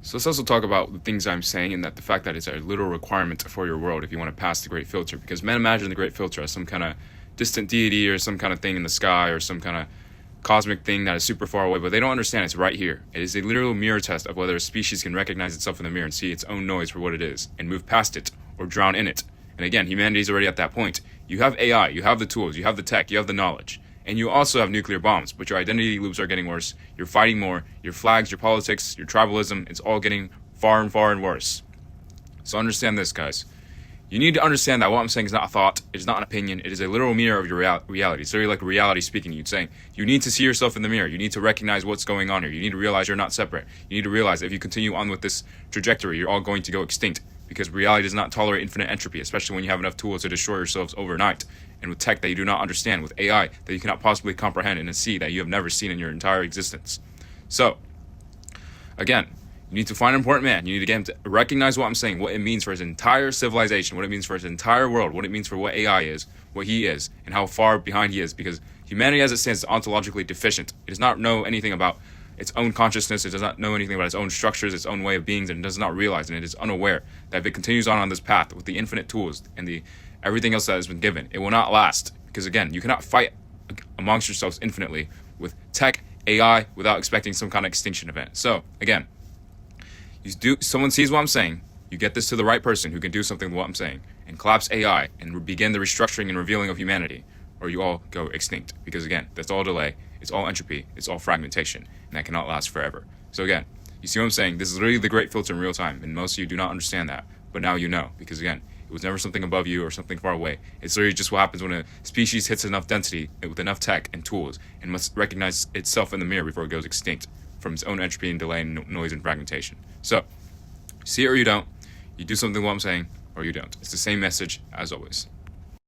So let's also talk about the things I'm saying and that the fact that it's a literal requirement for your world if you want to pass the Great Filter. Because men imagine the Great Filter as some kind of distant deity or some kind of thing in the sky or some kind of cosmic thing that is super far away, but they don't understand it's right here. It is a literal mirror test of whether a species can recognize itself in the mirror and see its own noise for what it is and move past it or drown in it. And again, humanity is already at that point. You have AI, you have the tools, you have the tech, you have the knowledge. And you also have nuclear bombs, but your identity loops are getting worse. You're fighting more. Your flags, your politics, your tribalism, it's all getting far and worse. So understand this, guys. You need to understand that what I'm saying is not a thought. It is not an opinion. It is a literal mirror of your reality. It's very like reality speaking. You're saying you need to see yourself in the mirror. You need to recognize what's going on here. You need to realize you're not separate. You need to realize that if you continue on with this trajectory, you're all going to go extinct because reality does not tolerate infinite entropy, especially when you have enough tools to destroy yourselves overnight. And with tech that you do not understand, with AI that you cannot possibly comprehend and see that you have never seen in your entire existence. So, again, you need to find an important man. You need to get him to recognize what I'm saying, what it means for his entire civilization, what it means for his entire world, what it means for what AI is, what he is, and how far behind he is. Because humanity as it stands is ontologically deficient. It does not know anything about its own consciousness. It does not know anything about its own structures, its own way of being, and it does not realize, and it is unaware that if it continues on this path with the infinite tools and the everything else that has been given, it will not last. Because again, you cannot fight amongst yourselves infinitely with tech, AI, without expecting some kind of extinction event. So again, someone sees what I'm saying, you get this to the right person who can do something with what I'm saying, and collapse AI and begin the restructuring and revealing of humanity, or you all go extinct. Because again, that's all delay, it's all entropy, it's all fragmentation, and that cannot last forever. So again, you see what I'm saying? This is really the Great Filter in real time, and most of you do not understand that, but now you know, because again, it was never something above you or something far away. It's literally just what happens when a species hits enough density with enough tech and tools and must recognize itself in the mirror before it goes extinct from its own entropy and delay and noise and fragmentation. So, see it or you don't. You do something with what I'm saying, or you don't. It's the same message as always.